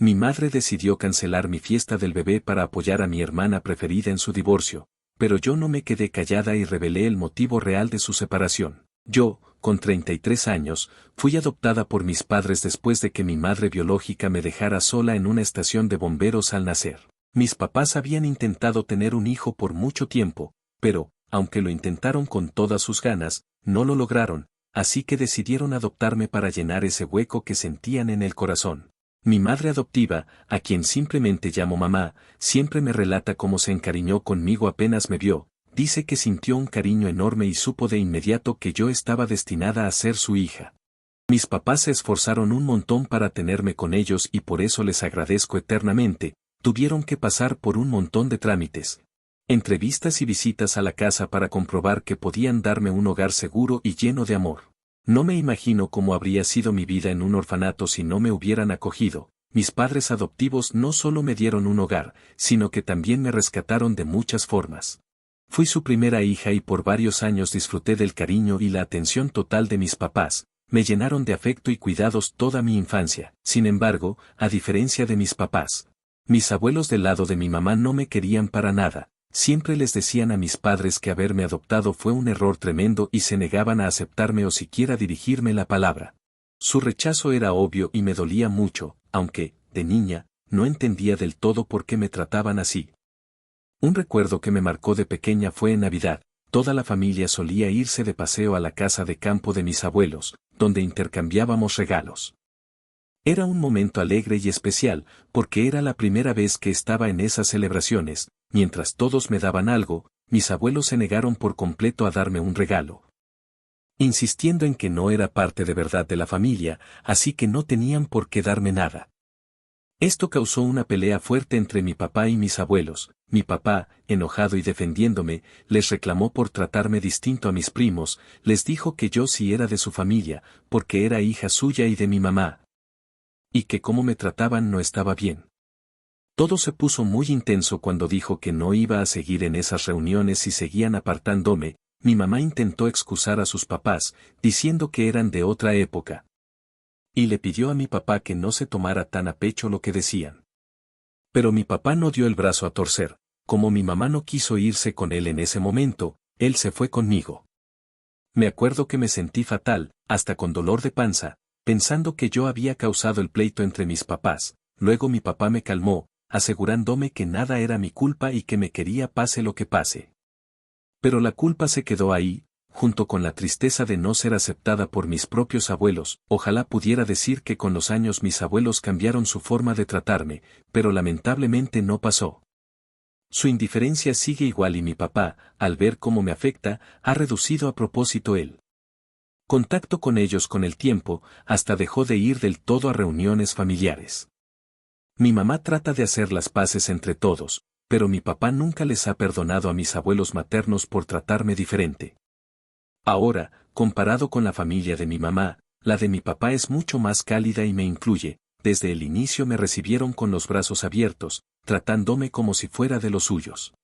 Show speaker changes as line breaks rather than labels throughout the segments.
Mi madre decidió cancelar mi fiesta del bebé para apoyar a mi hermana preferida en su divorcio, pero yo no me quedé callada y revelé el motivo real de su separación. Yo, con 33 años, fui adoptada por mis padres después de que mi madre biológica me dejara sola en una estación de bomberos al nacer. Mis papás habían intentado tener un hijo por mucho tiempo, pero, aunque lo intentaron con todas sus ganas, no lo lograron, así que decidieron adoptarme para llenar ese hueco que sentían en el corazón. Mi madre adoptiva, a quien simplemente llamo mamá, siempre me relata cómo se encariñó conmigo apenas me vio. Dice que sintió un cariño enorme y supo de inmediato que yo estaba destinada a ser su hija. Mis papás se esforzaron un montón para tenerme con ellos y por eso les agradezco eternamente. Tuvieron que pasar por un montón de trámites, entrevistas y visitas a la casa para comprobar que podían darme un hogar seguro y lleno de amor. No me imagino cómo habría sido mi vida en un orfanato si no me hubieran acogido. Mis padres adoptivos no solo me dieron un hogar, sino que también me rescataron de muchas formas. Fui su primera hija y por varios años disfruté del cariño y la atención total de mis papás. Me llenaron de afecto y cuidados toda mi infancia. Sin embargo, a diferencia de mis papás, mis abuelos del lado de mi mamá no me querían para nada. Siempre les decían a mis padres que haberme adoptado fue un error tremendo y se negaban a aceptarme o siquiera dirigirme la palabra. Su rechazo era obvio y me dolía mucho, aunque, de niña, no entendía del todo por qué me trataban así. Un recuerdo que me marcó de pequeña fue en Navidad. Toda la familia solía irse de paseo a la casa de campo de mis abuelos, donde intercambiábamos regalos. Era un momento alegre y especial, porque era la primera vez que estaba en esas celebraciones. Mientras todos me daban algo, mis abuelos se negaron por completo a darme un regalo, insistiendo en que no era parte de verdad de la familia, así que no tenían por qué darme nada. Esto causó una pelea fuerte entre mi papá y mis abuelos. Mi papá, enojado y defendiéndome, les reclamó por tratarme distinto a mis primos, les dijo que yo sí era de su familia, porque era hija suya y de mi mamá, y que cómo me trataban no estaba bien. Todo se puso muy intenso cuando dijo que no iba a seguir en esas reuniones y seguían apartándome. Mi mamá intentó excusar a sus papás, diciendo que eran de otra época, y le pidió a mi papá que no se tomara tan a pecho lo que decían. Pero mi papá no dio el brazo a torcer. Como mi mamá no quiso irse con él en ese momento, él se fue conmigo. Me acuerdo que me sentí fatal, hasta con dolor de panza, pensando que yo había causado el pleito entre mis papás. Luego mi papá me calmó, asegurándome que nada era mi culpa y que me quería pase lo que pase. Pero la culpa se quedó ahí, junto con la tristeza de no ser aceptada por mis propios abuelos. Ojalá pudiera decir que con los años mis abuelos cambiaron su forma de tratarme, pero lamentablemente no pasó. Su indiferencia sigue igual y mi papá, al ver cómo me afecta, ha reducido a propósito el contacto con ellos con el tiempo, hasta dejó de ir del todo a reuniones familiares. Mi mamá trata de hacer las paces entre todos, pero mi papá nunca les ha perdonado a mis abuelos maternos por tratarme diferente. Ahora, comparado con la familia de mi mamá, la de mi papá es mucho más cálida y me incluye. Desde el inicio me recibieron con los brazos abiertos, tratándome como si fuera de los suyos.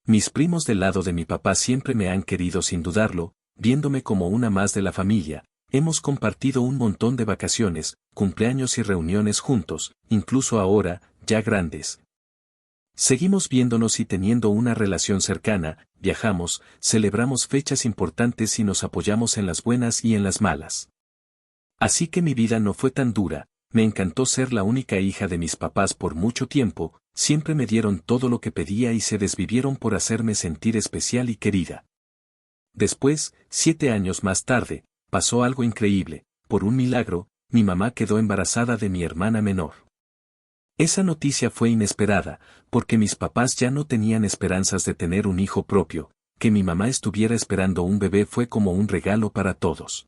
Mis primos del lado de mi papá siempre me han querido sin dudarlo, viéndome como una más de la familia. Hemos compartido un montón de vacaciones, cumpleaños y reuniones juntos, incluso ahora, ya grandes. Seguimos viéndonos y teniendo una relación cercana, viajamos, celebramos fechas importantes y nos apoyamos en las buenas y en las malas. Así que mi vida no fue tan dura, me encantó ser la única hija de mis papás por mucho tiempo, siempre me dieron todo lo que pedía y se desvivieron por hacerme sentir especial y querida. Después, 7 años más tarde, pasó algo increíble. Por un milagro, mi mamá quedó embarazada de mi hermana menor. Esa noticia fue inesperada, porque mis papás ya no tenían esperanzas de tener un hijo propio. Que mi mamá estuviera esperando un bebé fue como un regalo para todos.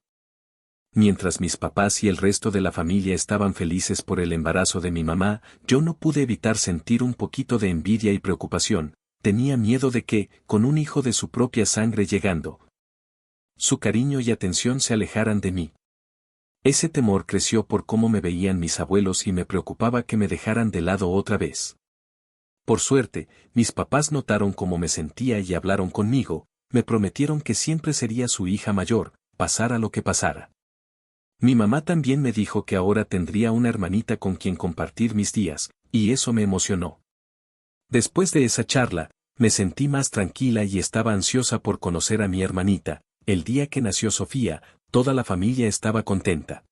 Mientras mis papás y el resto de la familia estaban felices por el embarazo de mi mamá, yo no pude evitar sentir un poquito de envidia y preocupación. Tenía miedo de que, con un hijo de su propia sangre llegando, su cariño y atención se alejaran de mí. Ese temor creció por cómo me veían mis abuelos y me preocupaba que me dejaran de lado otra vez. Por suerte, mis papás notaron cómo me sentía y hablaron conmigo, me prometieron que siempre sería su hija mayor, pasara lo que pasara. Mi mamá también me dijo que ahora tendría una hermanita con quien compartir mis días, y eso me emocionó. Después de esa charla, me sentí más tranquila y estaba ansiosa por conocer a mi hermanita. El día que nació Sofía, toda la familia estaba contenta.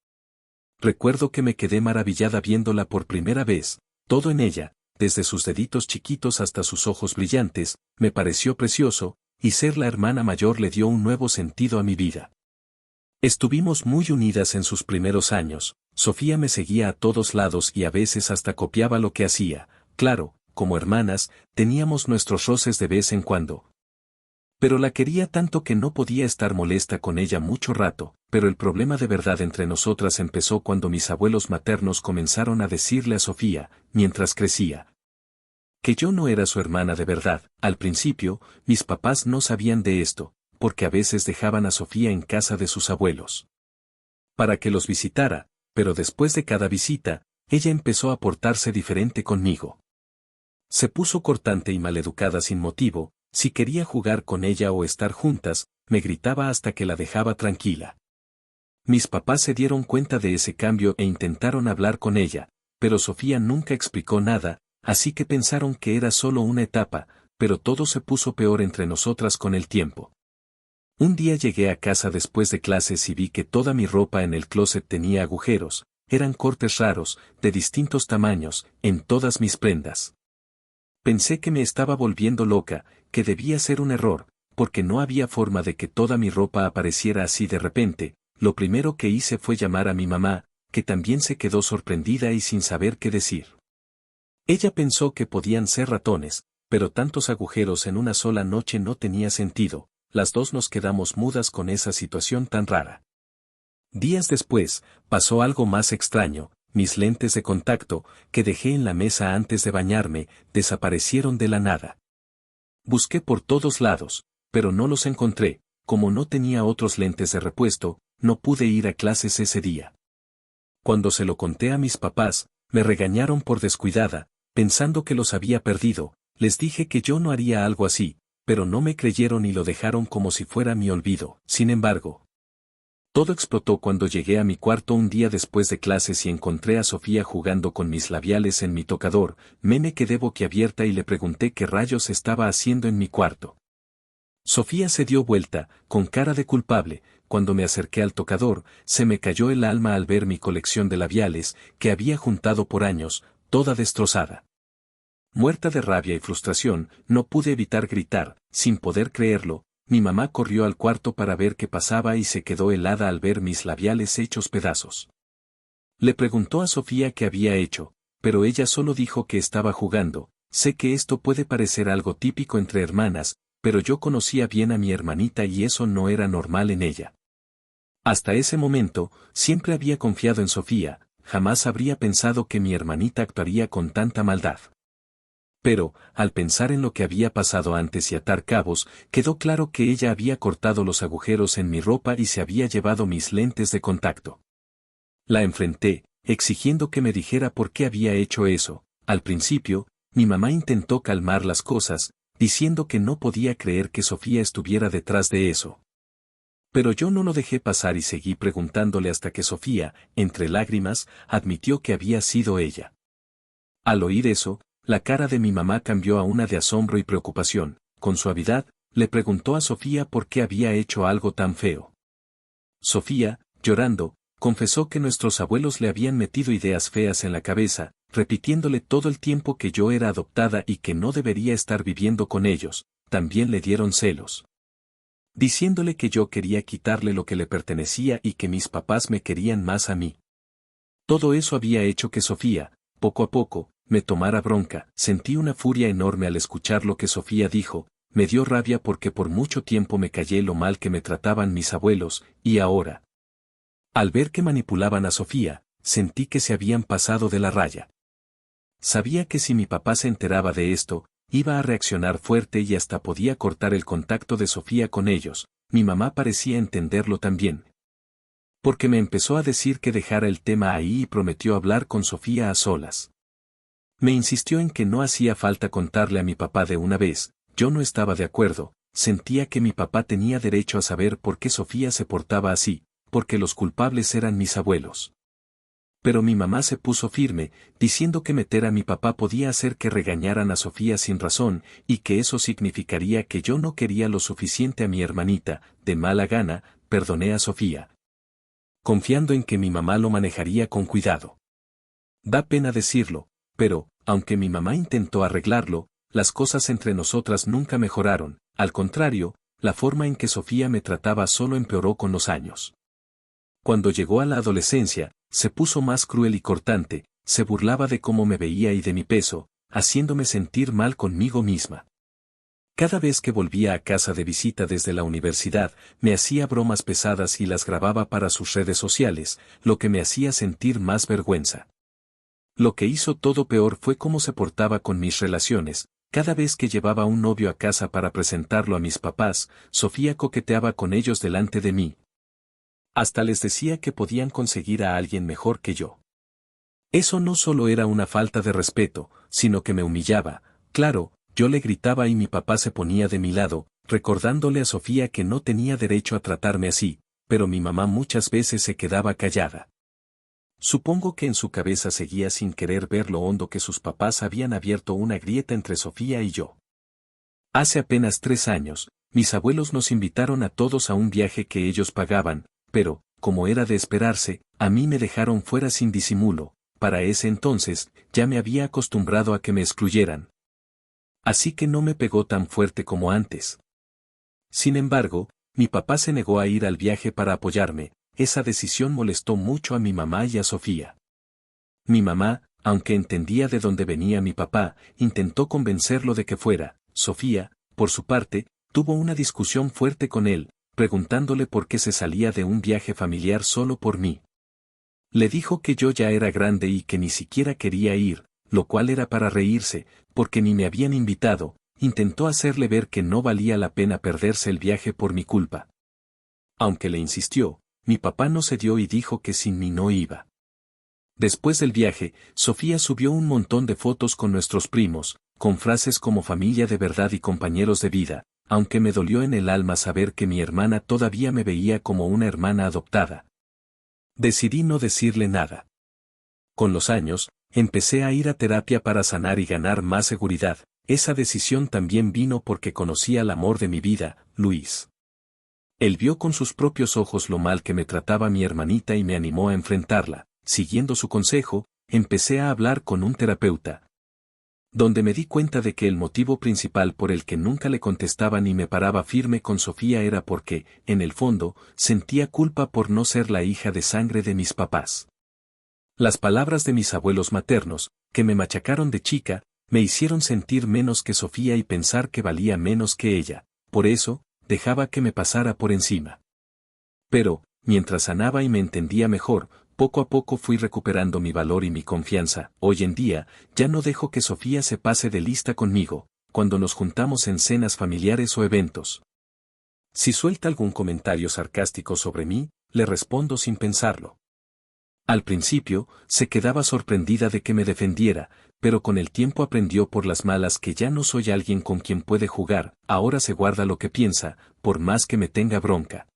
Recuerdo que me quedé maravillada viéndola por primera vez, todo en ella, desde sus deditos chiquitos hasta sus ojos brillantes, me pareció precioso, y ser la hermana mayor le dio un nuevo sentido a mi vida. Estuvimos muy unidas en sus primeros años, Sofía me seguía a todos lados y a veces hasta copiaba lo que hacía, claro, como hermanas, teníamos nuestros roces de vez en cuando. Pero la quería tanto que no podía estar molesta con ella mucho rato, pero el problema de verdad entre nosotras empezó cuando mis abuelos maternos comenzaron a decirle a Sofía, mientras crecía, que yo no era su hermana de verdad. Al principio, mis papás no sabían de esto, porque a veces dejaban a Sofía en casa de sus abuelos para que los visitara, pero después de cada visita, ella empezó a portarse diferente conmigo. Se puso cortante y maleducada sin motivo. Si quería jugar con ella o estar juntas, me gritaba hasta que la dejaba tranquila. Mis papás se dieron cuenta de ese cambio e intentaron hablar con ella, pero Sofía nunca explicó nada, así que pensaron que era solo una etapa, pero todo se puso peor entre nosotras con el tiempo. Un día llegué a casa después de clases y vi que toda mi ropa en el closet tenía agujeros, eran cortes raros, de distintos tamaños, en todas mis prendas. Pensé que me estaba volviendo loca, que debía ser un error, porque no había forma de que toda mi ropa apareciera así de repente. Lo primero que hice fue llamar a mi mamá, que también se quedó sorprendida y sin saber qué decir. Ella pensó que podían ser ratones, pero tantos agujeros en una sola noche no tenía sentido. Las dos nos quedamos mudas con esa situación tan rara. Días después, pasó algo más extraño. Mis lentes de contacto, que dejé en la mesa antes de bañarme, desaparecieron de la nada. Busqué por todos lados, pero no los encontré. Como no tenía otros lentes de repuesto, no pude ir a clases ese día. Cuando se lo conté a mis papás, me regañaron por descuidada, pensando que los había perdido. Les dije que yo no haría algo así, pero no me creyeron y lo dejaron como si fuera mi olvido. Sin embargo, todo explotó cuando llegué a mi cuarto un día después de clases y encontré a Sofía jugando con mis labiales en mi tocador. Me quedé boquiabierta y le pregunté qué rayos estaba haciendo en mi cuarto. Sofía se dio vuelta, con cara de culpable. Cuando me acerqué al tocador, se me cayó el alma al ver mi colección de labiales, que había juntado por años, toda destrozada. Muerta de rabia y frustración, no pude evitar gritar, sin poder creerlo. Mi mamá corrió al cuarto para ver qué pasaba y se quedó helada al ver mis labiales hechos pedazos. Le preguntó a Sofía qué había hecho, pero ella solo dijo que estaba jugando. Sé que esto puede parecer algo típico entre hermanas, pero yo conocía bien a mi hermanita y eso no era normal en ella. Hasta ese momento, siempre había confiado en Sofía, jamás habría pensado que mi hermanita actuaría con tanta maldad. Pero, al pensar en lo que había pasado antes y atar cabos, quedó claro que ella había cortado los agujeros en mi ropa y se había llevado mis lentes de contacto. La enfrenté, exigiendo que me dijera por qué había hecho eso. Al principio, mi mamá intentó calmar las cosas, diciendo que no podía creer que Sofía estuviera detrás de eso. Pero yo no lo dejé pasar y seguí preguntándole hasta que Sofía, entre lágrimas, admitió que había sido ella. Al oír eso, la cara de mi mamá cambió a una de asombro y preocupación. Con suavidad, le preguntó a Sofía por qué había hecho algo tan feo. Sofía, llorando, confesó que nuestros abuelos le habían metido ideas feas en la cabeza, repitiéndole todo el tiempo que yo era adoptada y que no debería estar viviendo con ellos. También le dieron celos, diciéndole que yo quería quitarle lo que le pertenecía y que mis papás me querían más a mí. Todo eso había hecho que Sofía, poco a poco, me tomara bronca. Sentí una furia enorme al escuchar lo que Sofía dijo. Me dio rabia porque por mucho tiempo me callé lo mal que me trataban mis abuelos, y ahora, al ver que manipulaban a Sofía, sentí que se habían pasado de la raya. Sabía que si mi papá se enteraba de esto, iba a reaccionar fuerte y hasta podía cortar el contacto de Sofía con ellos. Mi mamá parecía entenderlo también, porque me empezó a decir que dejara el tema ahí y prometió hablar con Sofía a solas. Me insistió en que no hacía falta contarle a mi papá de una vez. Yo no estaba de acuerdo, sentía que mi papá tenía derecho a saber por qué Sofía se portaba así. porque los culpables eran mis abuelos. Pero mi mamá se puso firme, diciendo que meter a mi papá podía hacer que regañaran a Sofía sin razón, y que eso significaría que yo no quería lo suficiente a mi hermanita. De mala gana, perdoné a Sofía, confiando en que mi mamá lo manejaría con cuidado. Da pena decirlo, pero, aunque mi mamá intentó arreglarlo, las cosas entre nosotras nunca mejoraron, al contrario, la forma en que Sofía me trataba solo empeoró con los años. Cuando llegó a la adolescencia, se puso más cruel y cortante, se burlaba de cómo me veía y de mi peso, haciéndome sentir mal conmigo misma. Cada vez que volvía a casa de visita desde la universidad, me hacía bromas pesadas y las grababa para sus redes sociales, lo que me hacía sentir más vergüenza. Lo que hizo todo peor fue cómo se portaba con mis relaciones. Cada vez que llevaba un novio a casa para presentarlo a mis papás, Sofía coqueteaba con ellos delante de mí. Hasta les decía que podían conseguir a alguien mejor que yo. Eso no solo era una falta de respeto, sino que me humillaba. Claro, yo le gritaba y mi papá se ponía de mi lado, recordándole a Sofía que no tenía derecho a tratarme así, pero mi mamá muchas veces se quedaba callada. Supongo que en su cabeza seguía sin querer ver lo hondo que sus papás habían abierto una grieta entre Sofía y yo. Hace apenas 3 años, mis abuelos nos invitaron a todos a un viaje que ellos pagaban, pero, como era de esperarse, a mí me dejaron fuera sin disimulo. Para ese entonces, ya me había acostumbrado a que me excluyeran. Así que no me pegó tan fuerte como antes. Sin embargo, mi papá se negó a ir al viaje para apoyarme. Esa decisión molestó mucho a mi mamá y a Sofía. Mi mamá, aunque entendía de dónde venía mi papá, intentó convencerlo de que fuera. Sofía, por su parte, tuvo una discusión fuerte con él, preguntándole por qué se salía de un viaje familiar solo por mí. Le dijo que yo ya era grande y que ni siquiera quería ir, lo cual era para reírse, porque ni me habían invitado. Intentó hacerle ver que no valía la pena perderse el viaje por mi culpa. Aunque le insistió, mi papá no cedió y dijo que sin mí no iba. Después del viaje, Sofía subió un montón de fotos con nuestros primos, con frases como familia de verdad y compañeros de vida, aunque me dolió en el alma saber que mi hermana todavía me veía como una hermana adoptada. Decidí no decirle nada. Con los años, empecé a ir a terapia para sanar y ganar más seguridad. Esa decisión también vino porque conocí al amor de mi vida, Luis. Él vio con sus propios ojos lo mal que me trataba mi hermanita y me animó a enfrentarla. Siguiendo su consejo, empecé a hablar con un terapeuta, donde me di cuenta de que el motivo principal por el que nunca le contestaba ni me paraba firme con Sofía era porque, en el fondo, sentía culpa por no ser la hija de sangre de mis papás. Las palabras de mis abuelos maternos, que me machacaron de chica, me hicieron sentir menos que Sofía y pensar que valía menos que ella. Por eso, dejaba que me pasara por encima. Pero, mientras sanaba y me entendía mejor, poco a poco fui recuperando mi valor y mi confianza. Hoy en día, ya no dejo que Sofía se pase de lista conmigo, cuando nos juntamos en cenas familiares o eventos. Si suelta algún comentario sarcástico sobre mí, le respondo sin pensarlo. Al principio, se quedaba sorprendida de que me defendiera, pero con el tiempo aprendió por las malas que ya no soy alguien con quien puede jugar. Ahora se guarda lo que piensa, por más que me tenga bronca.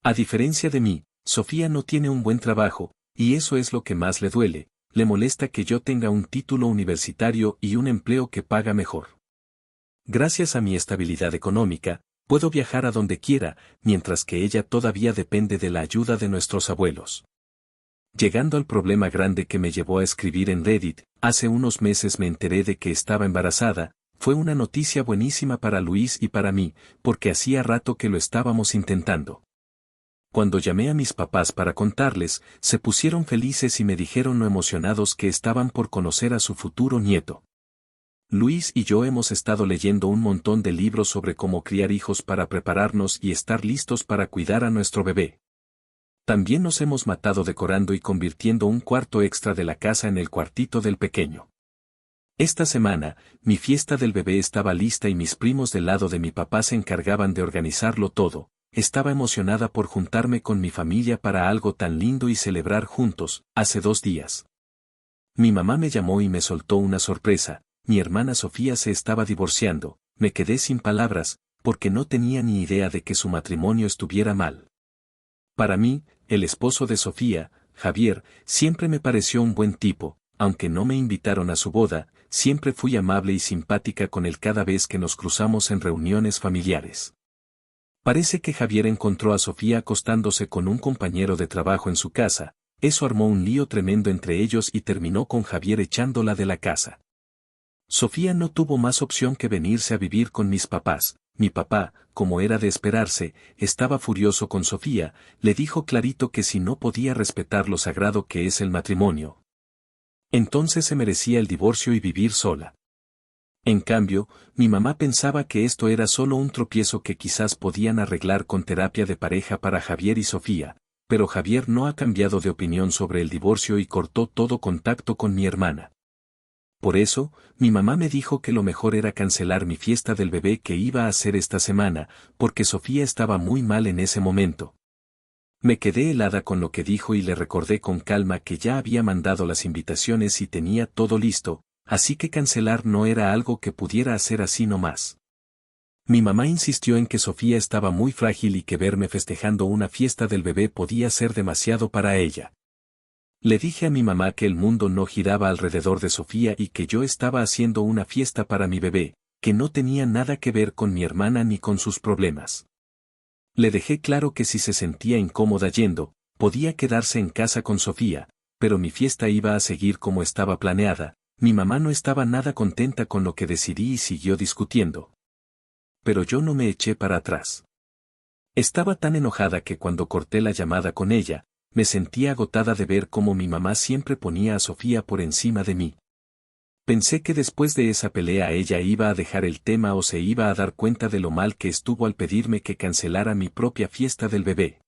A diferencia de mí, Sofía no tiene un buen trabajo, y eso es lo que más le duele. Le molesta que yo tenga un título universitario y un empleo que paga mejor. Gracias a mi estabilidad económica, puedo viajar a donde quiera, mientras que ella todavía depende de la ayuda de nuestros abuelos. Llegando al problema grande que me llevó a escribir en Reddit, hace unos meses me enteré de que estaba embarazada. Fue una noticia buenísima para Luis y para mí, porque hacía rato que lo estábamos intentando. Cuando llamé a mis papás para contarles, se pusieron felices y me dijeron lo emocionados que estaban por conocer a su futuro nieto. Luis y yo hemos estado leyendo un montón de libros sobre cómo criar hijos para prepararnos y estar listos para cuidar a nuestro bebé. También nos hemos matado decorando y convirtiendo un cuarto extra de la casa en el cuartito del pequeño. Esta semana, mi fiesta del bebé estaba lista y mis primos del lado de mi papá se encargaban de organizarlo todo. Estaba emocionada por juntarme con mi familia para algo tan lindo y celebrar juntos. Hace 2 días. Mi mamá me llamó y me soltó una sorpresa. Mi hermana Sofía se estaba divorciando. Me quedé sin palabras, porque no tenía ni idea de que su matrimonio estuviera mal. Para mí, el esposo de Sofía, Javier, siempre me pareció un buen tipo, aunque no me invitaron a su boda, siempre fui amable y simpática con él cada vez que nos cruzamos en reuniones familiares. Parece que Javier encontró a Sofía acostándose con un compañero de trabajo en su casa, eso armó un lío tremendo entre ellos y terminó con Javier echándola de la casa. Sofía no tuvo más opción que venirse a vivir con mis papás. Mi papá, como era de esperarse, estaba furioso con Sofía, le dijo clarito que si no podía respetar lo sagrado que es el matrimonio, entonces se merecía el divorcio y vivir sola. En cambio, mi mamá pensaba que esto era solo un tropiezo que quizás podían arreglar con terapia de pareja para Javier y Sofía, pero Javier no ha cambiado de opinión sobre el divorcio y cortó todo contacto con mi hermana. Por eso, mi mamá me dijo que lo mejor era cancelar mi fiesta del bebé que iba a hacer esta semana, porque Sofía estaba muy mal en ese momento. Me quedé helada con lo que dijo y le recordé con calma que ya había mandado las invitaciones y tenía todo listo, así que cancelar no era algo que pudiera hacer así nomás. Mi mamá insistió en que Sofía estaba muy frágil y que verme festejando una fiesta del bebé podía ser demasiado para ella. Le dije a mi mamá que el mundo no giraba alrededor de Sofía y que yo estaba haciendo una fiesta para mi bebé, que no tenía nada que ver con mi hermana ni con sus problemas. Le dejé claro que si se sentía incómoda yendo, podía quedarse en casa con Sofía, pero mi fiesta iba a seguir como estaba planeada. Mi mamá no estaba nada contenta con lo que decidí y siguió discutiendo. Pero yo no me eché para atrás. Estaba tan enojada que cuando corté la llamada con ella, me sentía agotada de ver cómo mi mamá siempre ponía a Sofía por encima de mí. Pensé que después de esa pelea ella iba a dejar el tema o se iba a dar cuenta de lo mal que estuvo al pedirme que cancelara mi propia fiesta del bebé.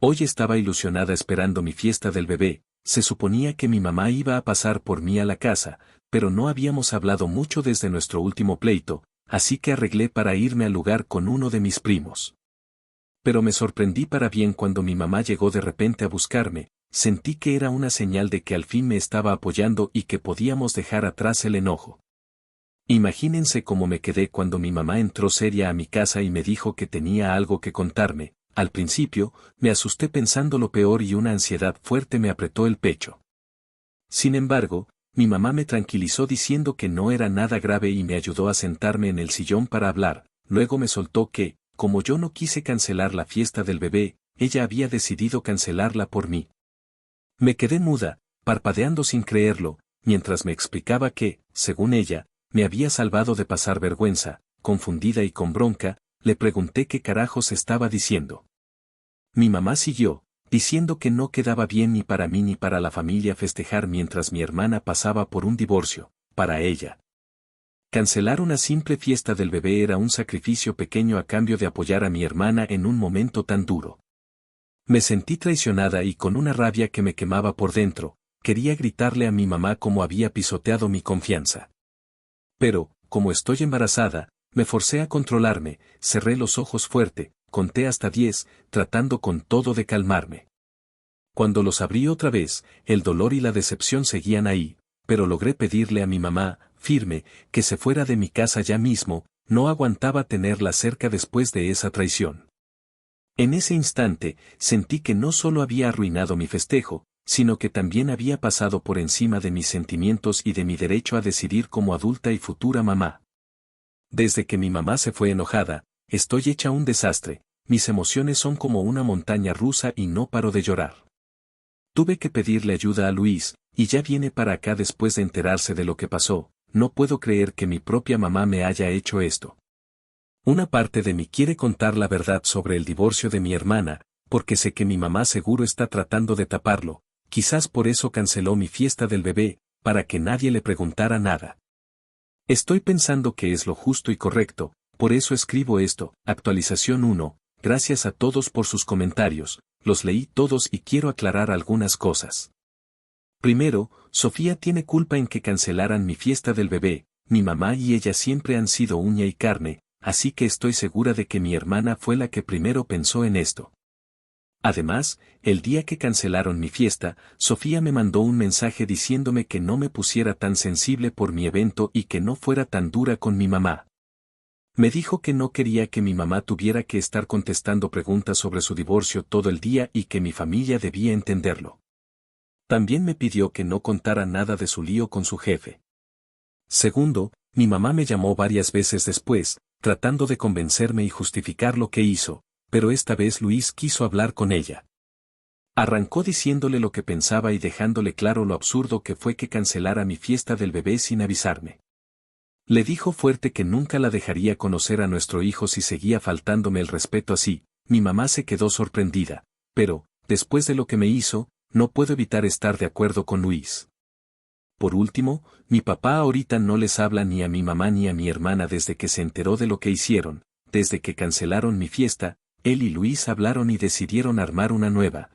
Hoy estaba ilusionada esperando mi fiesta del bebé, se suponía que mi mamá iba a pasar por mí a la casa, pero no habíamos hablado mucho desde nuestro último pleito, así que arreglé para irme al lugar con uno de mis primos. Pero me sorprendí para bien cuando mi mamá llegó de repente a buscarme, sentí que era una señal de que al fin me estaba apoyando y que podíamos dejar atrás el enojo. Imagínense cómo me quedé cuando mi mamá entró seria a mi casa y me dijo que tenía algo que contarme. Al principio, me asusté pensando lo peor y una ansiedad fuerte me apretó el pecho. Sin embargo, mi mamá me tranquilizó diciendo que no era nada grave y me ayudó a sentarme en el sillón para hablar, luego me soltó que, como yo no quise cancelar la fiesta del bebé, ella había decidido cancelarla por mí. Me quedé muda, parpadeando sin creerlo, mientras me explicaba que, según ella, me había salvado de pasar vergüenza. Confundida y con bronca, le pregunté qué carajos estaba diciendo. Mi mamá siguió, diciendo que no quedaba bien ni para mí ni para la familia festejar mientras mi hermana pasaba por un divorcio, para ella. Cancelar una simple fiesta del bebé era un sacrificio pequeño a cambio de apoyar a mi hermana en un momento tan duro. Me sentí traicionada y con una rabia que me quemaba por dentro, quería gritarle a mi mamá cómo había pisoteado mi confianza. Pero, como estoy embarazada, me forcé a controlarme, cerré los ojos fuerte, conté hasta 10, tratando con todo de calmarme. Cuando los abrí otra vez, el dolor y la decepción seguían ahí, pero logré pedirle a mi mamá, firme, que se fuera de mi casa ya mismo, no aguantaba tenerla cerca después de esa traición. En ese instante, sentí que no solo había arruinado mi festejo, sino que también había pasado por encima de mis sentimientos y de mi derecho a decidir como adulta y futura mamá. Desde que mi mamá se fue enojada, estoy hecha un desastre, mis emociones son como una montaña rusa y no paro de llorar. Tuve que pedirle ayuda a Luis, y ya viene para acá después de enterarse de lo que pasó. No puedo creer que mi propia mamá me haya hecho esto. Una parte de mí quiere contar la verdad sobre el divorcio de mi hermana, porque sé que mi mamá seguro está tratando de taparlo, quizás por eso canceló mi fiesta del bebé, para que nadie le preguntara nada. Estoy pensando que es lo justo y correcto, por eso escribo esto. Actualización 1, gracias a todos por sus comentarios, los leí todos y quiero aclarar algunas cosas. Primero, Sofía tiene culpa en que cancelaran mi fiesta del bebé, mi mamá y ella siempre han sido uña y carne, así que estoy segura de que mi hermana fue la que primero pensó en esto. Además, el día que cancelaron mi fiesta, Sofía me mandó un mensaje diciéndome que no me pusiera tan sensible por mi evento y que no fuera tan dura con mi mamá. Me dijo que no quería que mi mamá tuviera que estar contestando preguntas sobre su divorcio todo el día y que mi familia debía entenderlo. También me pidió que no contara nada de su lío con su jefe. Segundo, mi mamá me llamó varias veces después, tratando de convencerme y justificar lo que hizo, pero esta vez Luis quiso hablar con ella. Arrancó diciéndole lo que pensaba y dejándole claro lo absurdo que fue que cancelara mi fiesta del bebé sin avisarme. Le dijo fuerte que nunca la dejaría conocer a nuestro hijo si seguía faltándome el respeto así. Mi mamá se quedó sorprendida, pero, después de lo que me hizo, no puedo evitar estar de acuerdo con Luis. Por último, mi papá ahorita no les habla ni a mi mamá ni a mi hermana desde que se enteró de lo que hicieron. Desde que cancelaron mi fiesta, él y Luis hablaron y decidieron armar una nueva,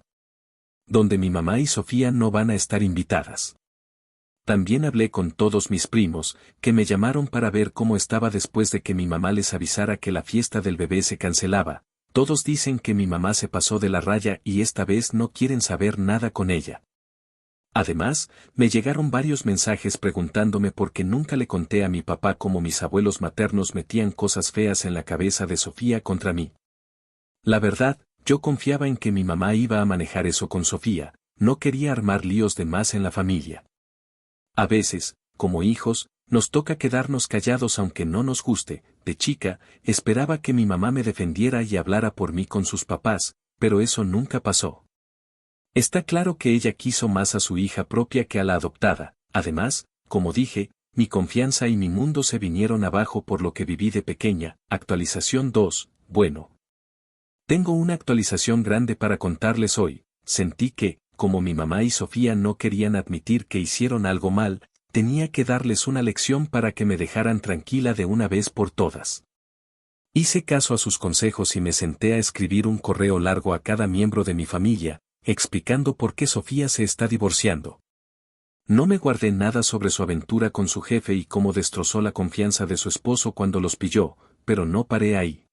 donde mi mamá y Sofía no van a estar invitadas. También hablé con todos mis primos, que me llamaron para ver cómo estaba después de que mi mamá les avisara que la fiesta del bebé se cancelaba. Todos dicen que mi mamá se pasó de la raya y esta vez no quieren saber nada con ella. Además, me llegaron varios mensajes preguntándome por qué nunca le conté a mi papá cómo mis abuelos maternos metían cosas feas en la cabeza de Sofía contra mí. La verdad, yo confiaba en que mi mamá iba a manejar eso con Sofía, no quería armar líos de más en la familia. A veces, como hijos, nos toca quedarnos callados aunque no nos guste. De chica, esperaba que mi mamá me defendiera y hablara por mí con sus papás, pero eso nunca pasó. Está claro que ella quiso más a su hija propia que a la adoptada. Además, como dije, mi confianza y mi mundo se vinieron abajo por lo que viví de pequeña. Actualización 2. Bueno. Tengo una actualización grande para contarles hoy. Sentí que, como mi mamá y Sofía no querían admitir que hicieron algo mal, tenía que darles una lección para que me dejaran tranquila de una vez por todas. Hice caso a sus consejos y me senté a escribir un correo largo a cada miembro de mi familia, explicando por qué Sofía se está divorciando. No me guardé nada sobre su aventura con su jefe y cómo destrozó la confianza de su esposo cuando los pilló, pero no paré ahí.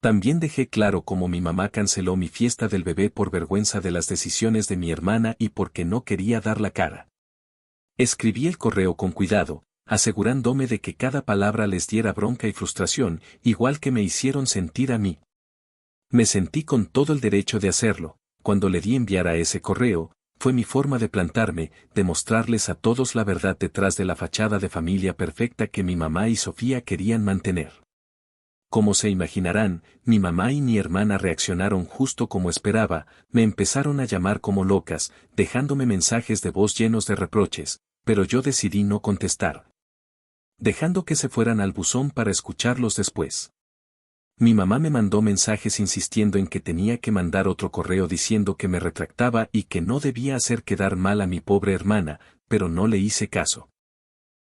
También dejé claro cómo mi mamá canceló mi fiesta del bebé por vergüenza de las decisiones de mi hermana y porque no quería dar la cara. Escribí el correo con cuidado, asegurándome de que cada palabra les diera bronca y frustración, igual que me hicieron sentir a mí. Me sentí con todo el derecho de hacerlo. Cuando le di enviar a ese correo, fue mi forma de plantarme, de mostrarles a todos la verdad detrás de la fachada de familia perfecta que mi mamá y Sofía querían mantener. Como se imaginarán, mi mamá y mi hermana reaccionaron justo como esperaba, me empezaron a llamar como locas, dejándome mensajes de voz llenos de reproches, pero yo decidí no contestar, dejando que se fueran al buzón para escucharlos después. Mi mamá me mandó mensajes insistiendo en que tenía que mandar otro correo diciendo que me retractaba y que no debía hacer quedar mal a mi pobre hermana, pero no le hice caso.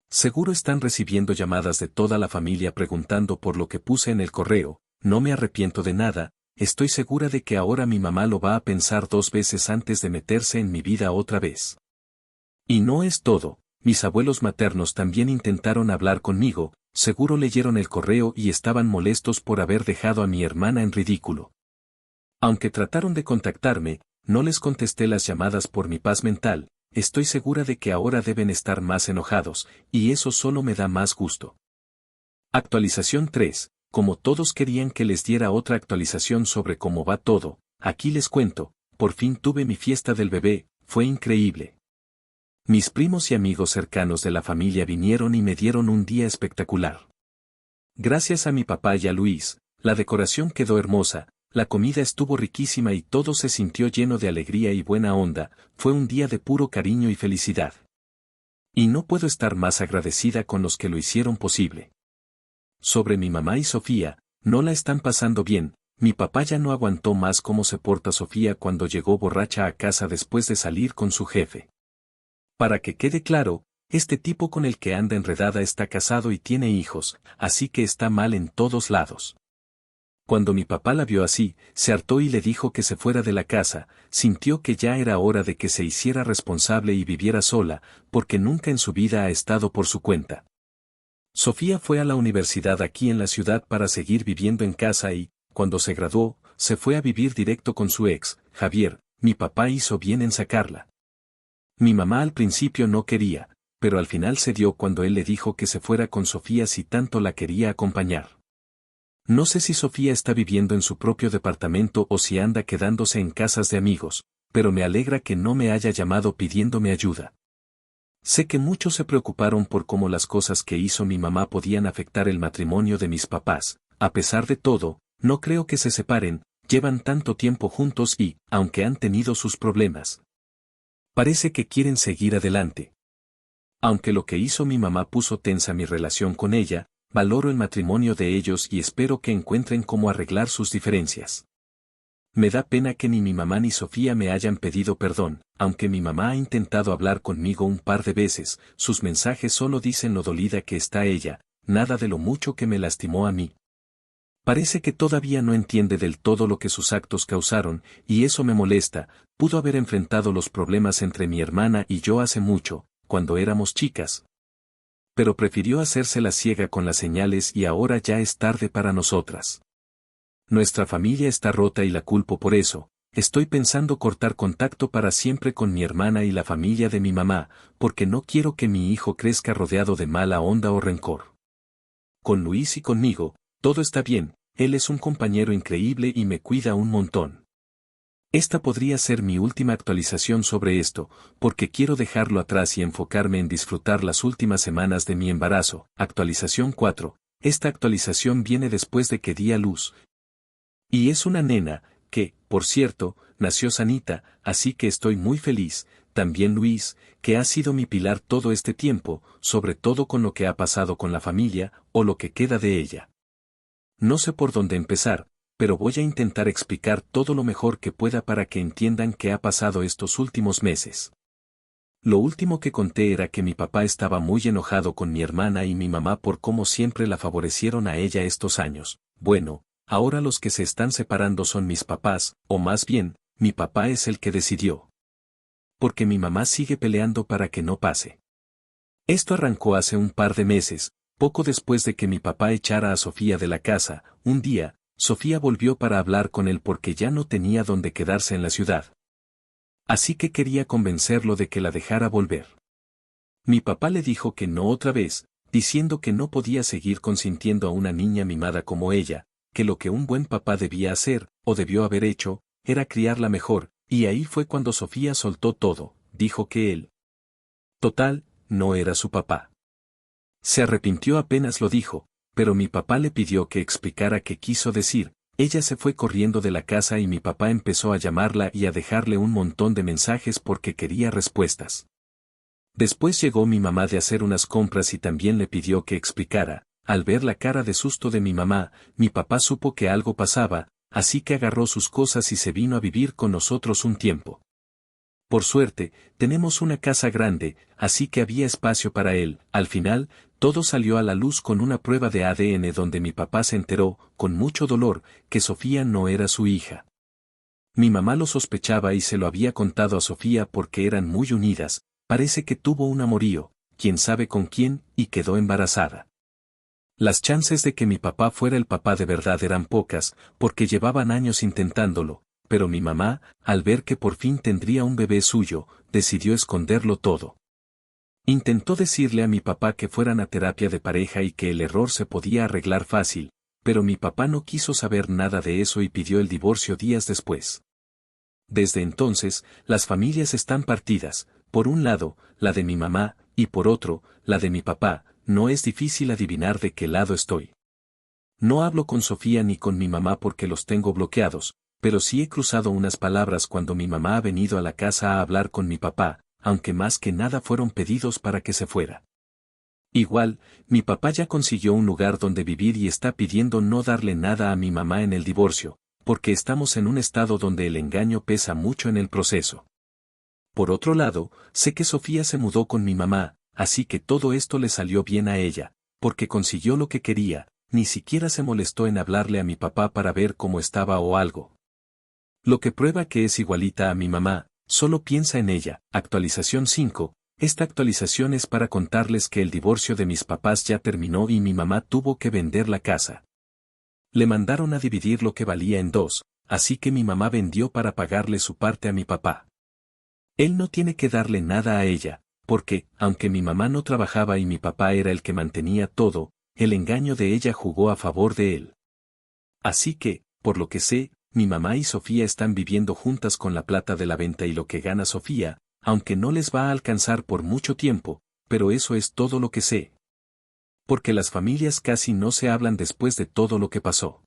Seguro están recibiendo llamadas de toda la familia preguntando por lo que puse en el correo. No me arrepiento de nada, estoy segura de que ahora mi mamá lo va a pensar 2 veces antes de meterse en mi vida otra vez. Y no es todo, mis abuelos maternos también intentaron hablar conmigo, seguro leyeron el correo y estaban molestos por haber dejado a mi hermana en ridículo. Aunque trataron de contactarme, no les contesté las llamadas por mi paz mental. Estoy segura de que ahora deben estar más enojados, y eso solo me da más gusto. Actualización 3. Como todos querían que les diera otra actualización sobre cómo va todo, aquí les cuento, por fin tuve mi fiesta del bebé, fue increíble. Mis primos y amigos cercanos de la familia vinieron y me dieron un día espectacular. Gracias a mi papá y a Luis, la decoración quedó hermosa. La comida estuvo riquísima y todo se sintió lleno de alegría y buena onda, fue un día de puro cariño y felicidad. Y no puedo estar más agradecida con los que lo hicieron posible. Sobre mi mamá y Sofía, no la están pasando bien, mi papá ya no aguantó más cómo se porta Sofía cuando llegó borracha a casa después de salir con su jefe. Para que quede claro, este tipo con el que anda enredada está casado y tiene hijos, así que está mal en todos lados. Cuando mi papá la vio así, se hartó y le dijo que se fuera de la casa, sintió que ya era hora de que se hiciera responsable y viviera sola, porque nunca en su vida ha estado por su cuenta. Sofía fue a la universidad aquí en la ciudad para seguir viviendo en casa y, cuando se graduó, se fue a vivir directo con su ex, Javier. Mi papá hizo bien en sacarla. Mi mamá al principio no quería, pero al final cedió cuando él le dijo que se fuera con Sofía si tanto la quería acompañar. No sé si Sofía está viviendo en su propio departamento o si anda quedándose en casas de amigos, pero me alegra que no me haya llamado pidiéndome ayuda. Sé que muchos se preocuparon por cómo las cosas que hizo mi mamá podían afectar el matrimonio de mis papás. A pesar de todo, no creo que se separen, llevan tanto tiempo juntos y, aunque han tenido sus problemas, parece que quieren seguir adelante. Aunque lo que hizo mi mamá puso tensa mi relación con ella, valoro el matrimonio de ellos y espero que encuentren cómo arreglar sus diferencias. Me da pena que ni mi mamá ni Sofía me hayan pedido perdón, aunque mi mamá ha intentado hablar conmigo un par de veces, sus mensajes solo dicen lo dolida que está ella, nada de lo mucho que me lastimó a mí. Parece que todavía no entiende del todo lo que sus actos causaron, y eso me molesta. Pudo haber enfrentado los problemas entre mi hermana y yo hace mucho, cuando éramos chicas. Pero prefirió hacerse la ciega con las señales y ahora ya es tarde para nosotras. Nuestra familia está rota y la culpo por eso. Estoy pensando cortar contacto para siempre con mi hermana y la familia de mi mamá, porque no quiero que mi hijo crezca rodeado de mala onda o rencor. Con Luis y conmigo, todo está bien, él es un compañero increíble y me cuida un montón. Esta podría ser mi última actualización sobre esto, porque quiero dejarlo atrás y enfocarme en disfrutar las últimas semanas de mi embarazo. Actualización 4. Esta actualización viene después de que di a luz. Y es una nena, que, por cierto, nació sanita, así que estoy muy feliz. También Luis, que ha sido mi pilar todo este tiempo, sobre todo con lo que ha pasado con la familia, o lo que queda de ella. No sé por dónde empezar, pero voy a intentar explicar todo lo mejor que pueda para que entiendan qué ha pasado estos últimos meses. Lo último que conté era que mi papá estaba muy enojado con mi hermana y mi mamá por cómo siempre la favorecieron a ella estos años. Bueno, ahora los que se están separando son mis papás, o más bien, mi papá es el que decidió. Porque mi mamá sigue peleando para que no pase. Esto arrancó hace un par de meses, poco después de que mi papá echara a Sofía de la casa. Un día, Sofía volvió para hablar con él porque ya no tenía dónde quedarse en la ciudad. Así que quería convencerlo de que la dejara volver. Mi papá le dijo que no otra vez, diciendo que no podía seguir consintiendo a una niña mimada como ella, que lo que un buen papá debía hacer, o debió haber hecho, era criarla mejor, y ahí fue cuando Sofía soltó todo. Dijo que él, total, no era su papá. Se arrepintió apenas lo dijo, pero mi papá le pidió que explicara qué quiso decir. Ella se fue corriendo de la casa y mi papá empezó a llamarla y a dejarle un montón de mensajes porque quería respuestas. Después llegó mi mamá de hacer unas compras y también le pidió que explicara. Al ver la cara de susto de mi mamá, mi papá supo que algo pasaba, así que agarró sus cosas y se vino a vivir con nosotros un tiempo. Por suerte, tenemos una casa grande, así que había espacio para él. Al final, todo salió a la luz con una prueba de ADN donde mi papá se enteró, con mucho dolor, que Sofía no era su hija. Mi mamá lo sospechaba y se lo había contado a Sofía porque eran muy unidas. Parece que tuvo un amorío, quién sabe con quién, y quedó embarazada. Las chances de que mi papá fuera el papá de verdad eran pocas, porque llevaban años intentándolo. Pero mi mamá, al ver que por fin tendría un bebé suyo, decidió esconderlo todo. Intentó decirle a mi papá que fueran a terapia de pareja y que el error se podía arreglar fácil, pero mi papá no quiso saber nada de eso y pidió el divorcio días después. Desde entonces, las familias están partidas, por un lado, la de mi mamá, y por otro, la de mi papá. No es difícil adivinar de qué lado estoy. No hablo con Sofía ni con mi mamá porque los tengo bloqueados, pero sí he cruzado unas palabras cuando mi mamá ha venido a la casa a hablar con mi papá, aunque más que nada fueron pedidos para que se fuera. Igual, mi papá ya consiguió un lugar donde vivir y está pidiendo no darle nada a mi mamá en el divorcio, porque estamos en un estado donde el engaño pesa mucho en el proceso. Por otro lado, sé que Sofía se mudó con mi mamá, así que todo esto le salió bien a ella, porque consiguió lo que quería, ni siquiera se molestó en hablarle a mi papá para ver cómo estaba o algo. Lo que prueba que es igualita a mi mamá, solo piensa en ella. Actualización 5. Esta actualización es para contarles que el divorcio de mis papás ya terminó y mi mamá tuvo que vender la casa. Le mandaron a dividir lo que valía en dos, así que mi mamá vendió para pagarle su parte a mi papá. Él no tiene que darle nada a ella, porque, aunque mi mamá no trabajaba y mi papá era el que mantenía todo, el engaño de ella jugó a favor de él. Así que, por lo que sé, mi mamá y Sofía están viviendo juntas con la plata de la venta y lo que gana Sofía, aunque no les va a alcanzar por mucho tiempo, pero eso es todo lo que sé. Porque las familias casi no se hablan después de todo lo que pasó.